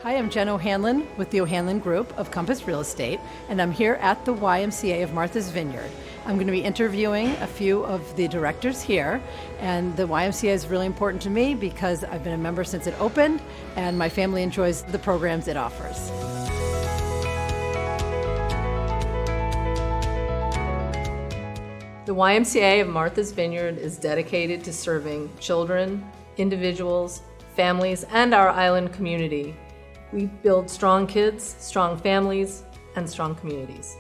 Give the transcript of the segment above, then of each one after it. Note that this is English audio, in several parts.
Hi, I'm Jen O'Hanlon with the O'Hanlon Group of Compass Real Estate, and I'm here at the YMCA of Martha's Vineyard. I'm going to be interviewing a few of the directors here, and the YMCA is really important to me because I've been a member since it opened, and my family enjoys the programs it offers. The YMCA of Martha's Vineyard is dedicated to serving children, individuals, families, and our island community. We build strong kids, strong families, and strong communities.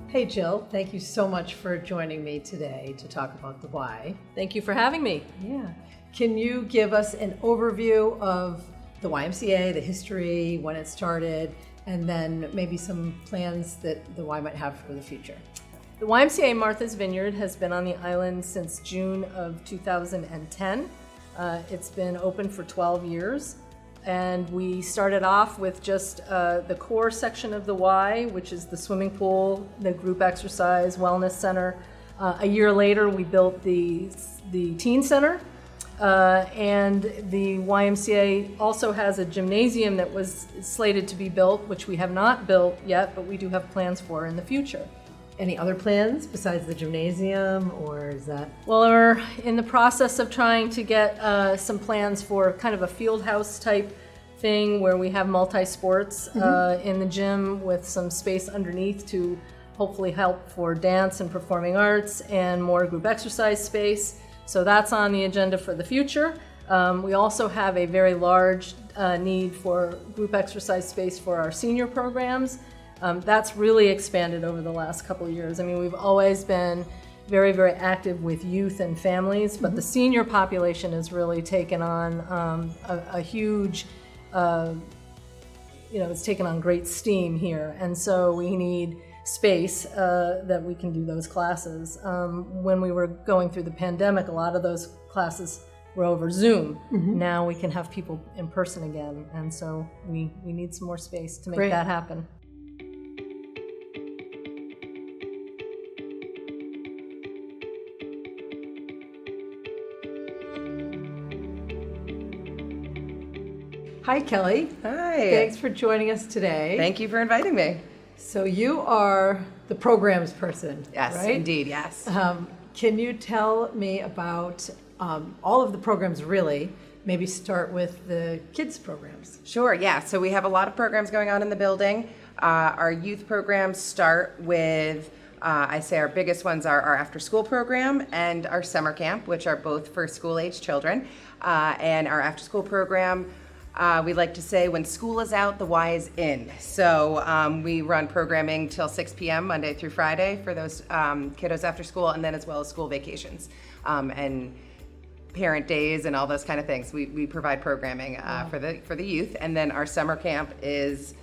Hey Jill, thank you so much for joining me today to talk about the Y. Thank you for having me. Yeah. Can you give us an overview of the YMCA, the history, when it started, and then maybe some plans that the Y might have for the future? The YMCA Martha's Vineyard has been on the island since June of 2010. It's been open for 12 years. And we started off with just the core section of the Y, which is the swimming pool, the group exercise, wellness center. A year later, we built the teen center. And the YMCA also has a gymnasium that was slated to be built, which we have not built yet, but we do have plans for in the future. Any other plans besides the gymnasium, or is that? Well, we're in the process of trying to get some plans for kind of a field house type thing where we have multi-sports in the gym with some space underneath to hopefully help for dance and performing arts and more group exercise space. So that's on the agenda for the future. We also have a very large need for group exercise space for our senior programs. That's really expanded over the last couple of years. I mean, we've always been very, very active with youth and families, but the senior population has really taken on a huge, it's taken on great steam here. And so we need space that we can do those classes. When we were going through the pandemic, a lot of those classes were over Zoom. Now we can have people in person again. And so we need some more space to make that happen. Hi, Kelly. Hi. Thanks for joining us today. Thank you for inviting me. So you are the programs person, Yes, right? indeed, yes. Can you tell me about all of the programs, really? Maybe start with the kids programs. Sure, yeah. So we have a lot of programs going on in the building. Our youth programs start with, I say our biggest ones are our after-school program and our summer camp, which are both for school-age children. And our after-school program, we like to say when school is out, the Y is in. So we run programming till 6 p.m. Monday through Friday for those kiddos after school, and then as well as school vacations and parent days and all those kind of things. We provide programming for the youth, and then our summer camp has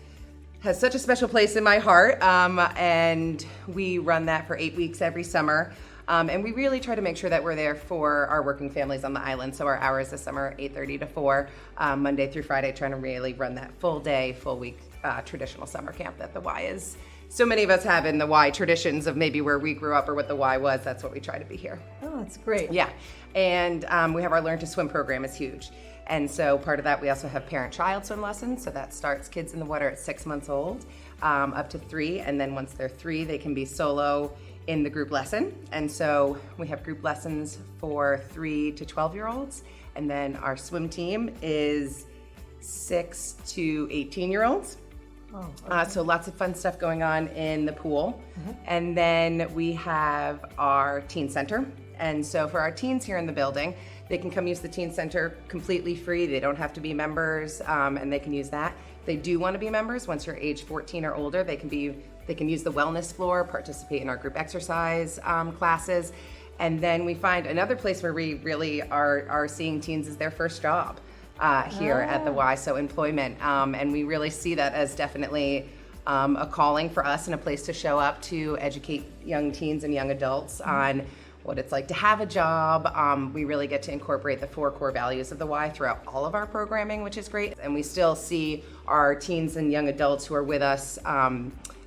such a special place in my heart, and we run that for 8 weeks every summer. And we really try to make sure that we're there for our working families on the island. So our hours this summer, 8:30 to 4, Monday through Friday, trying to really run that full day, full week traditional summer camp that the Y is. So many of us have in the Y traditions of maybe where we grew up or what the Y was. That's what we try to be here. Oh, that's great. Yeah. And we have our Learn to Swim program is huge. And so part of that, we also have parent-child swim lessons. So that starts kids in the water at 6 months old up to 3. And then once they're 3, they can be solo in the group lesson. And so we have group lessons for 3 to 12-year-olds. And then our swim team is 6 to 18-year-olds. Oh, okay. So lots of fun stuff going on in the pool. And then we have our teen center. And so for our teens here in the building, they can come use the teen center completely free. They don't have to be members, and they can use that. If they do want to be members, once you're age 14 or older, they can use the wellness floor, participate in our group exercise classes. And then we find another place where we really are seeing teens as their first job here at the Y, so employment. And we really see that as definitely a calling for us and a place to show up to educate young teens and young adults on what it's like to have a job. We really get to incorporate the 4 core values of the Y throughout all of our programming, which is great. And we still see our teens and young adults who are with us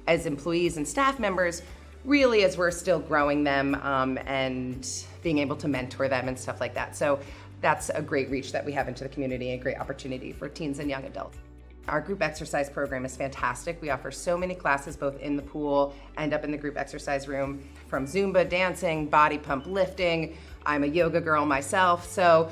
as employees and staff members, really as we're still growing them and being able to mentor them and stuff like that. So that's a great reach that we have into the community and a great opportunity for teens and young adults. Our group exercise program is fantastic. We offer so many classes both in the pool and up in the group exercise room, from Zumba, dancing, body pump, lifting. I'm a yoga girl myself, so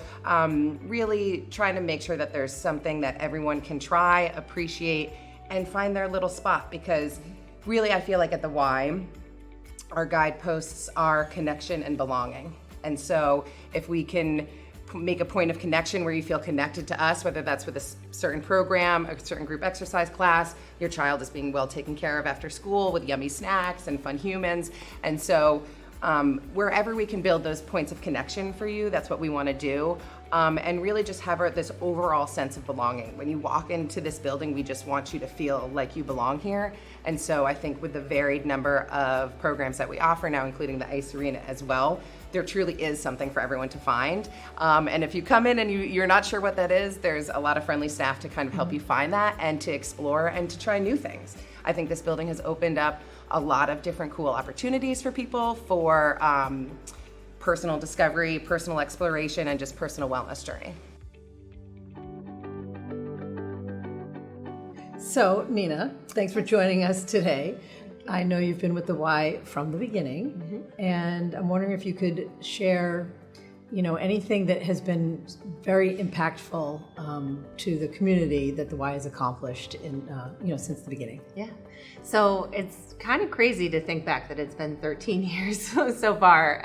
really trying to make sure that there's something that everyone can try, appreciate, and find their little spot, because really I feel like at the Y, our guideposts are connection and belonging. And so if we can make a point of connection where you feel connected to us, whether that's with a certain program, a certain group exercise class, your child is being well taken care of after school with yummy snacks and fun humans. And so wherever we can build those points of connection for you, that's what we want to do. And really just have this overall sense of belonging. When you walk into this building, we just want you to feel like you belong here. And so I think with the varied number of programs that we offer now, including the ice arena as well, there truly is something for everyone to find. And if you come in and you're not sure what that is, there's a lot of friendly staff to kind of help you find that and to explore and to try new things. I think this building has opened up a lot of different cool opportunities for people for personal discovery, personal exploration, and just personal wellness journey. So, Nina, thanks for joining us today. I know you've been with the Y from the beginning, and I'm wondering if you could share, anything that has been very impactful to the community that the Y has accomplished in, since the beginning. Yeah. So it's kind of crazy to think back that it's been 13 years so far.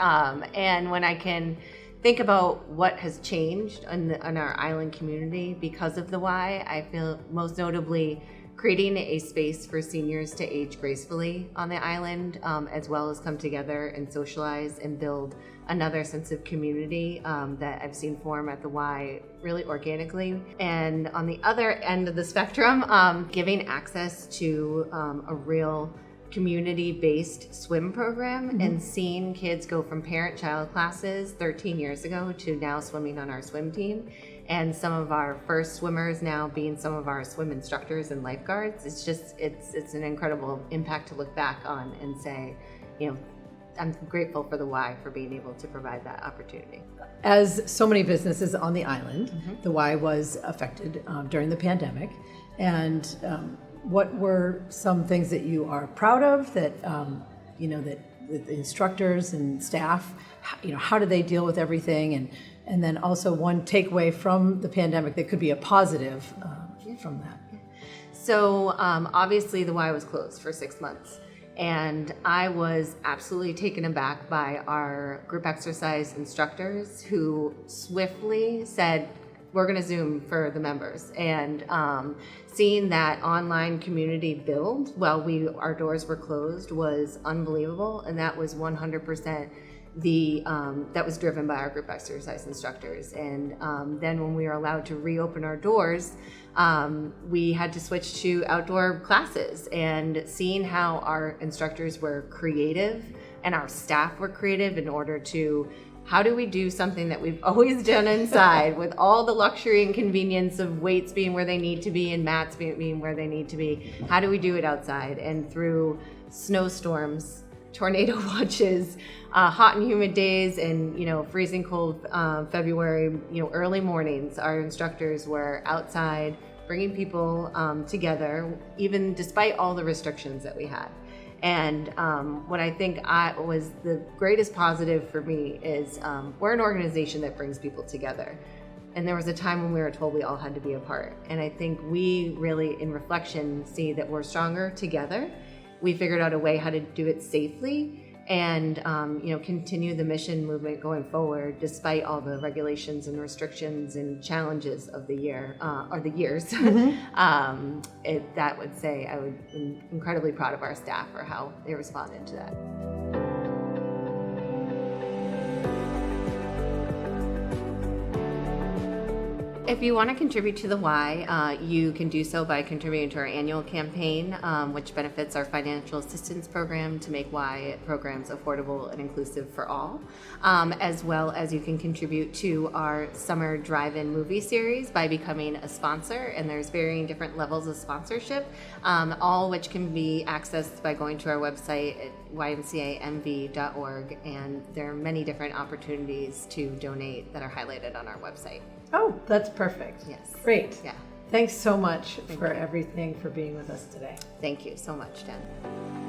And when I can think about what has changed in our island community because of the Y, I feel most notably creating a space for seniors to age gracefully on the island, as well as come together and socialize and build another sense of community that I've seen form at the Y really organically. And on the other end of the spectrum, giving access to a real community-based swim program and seeing kids go from parent-child classes 13 years ago to now swimming on our swim team. And some of our first swimmers now being some of our swim instructors and lifeguards. It's an incredible impact to look back on and say, I'm grateful for the Y for being able to provide that opportunity. As so many businesses on the island, the Y was affected during the pandemic. And what were some things that you are proud of that, that the instructors and staff, how do they deal with everything? And then also one takeaway from the pandemic that could be a positive from that. So obviously the Y was closed for 6 months. And I was absolutely taken aback by our group exercise instructors who swiftly said, we're going to Zoom for the members. And seeing that online community build while our doors were closed was unbelievable. And that was 100% that was driven by our group exercise instructors. And then when we were allowed to reopen our doors, we had to switch to outdoor classes, and seeing how our instructors were creative and our staff were creative in order to, how do we do something that we've always done inside with all the luxury and convenience of weights being where they need to be and mats being where they need to be? How do we do it outside? And through snowstorms, tornado watches, hot and humid days, and freezing cold February, early mornings, our instructors were outside bringing people together, even despite all the restrictions that we had. And what I think was the greatest positive for me is we're an organization that brings people together. And there was a time when we were told we all had to be apart. And I think we really, in reflection, see that we're stronger together. We figured out a way how to do it safely and continue the mission movement going forward despite all the regulations and restrictions and challenges of the year or the years. That would say I would be incredibly proud of our staff for how they responded to that. if you want to contribute to the Y, you can do so by contributing to our annual campaign, which benefits our financial assistance program to make Y programs affordable and inclusive for all, as well as you can contribute to our summer drive-in movie series by becoming a sponsor, and there's varying different levels of sponsorship, all which can be accessed by going to our website at ymcamv.org, and there are many different opportunities to donate that are highlighted on our website. Oh, that's perfect. Yes. Great. Yeah. Thanks so much for everything, for being with us today. Thank you so much, Jen.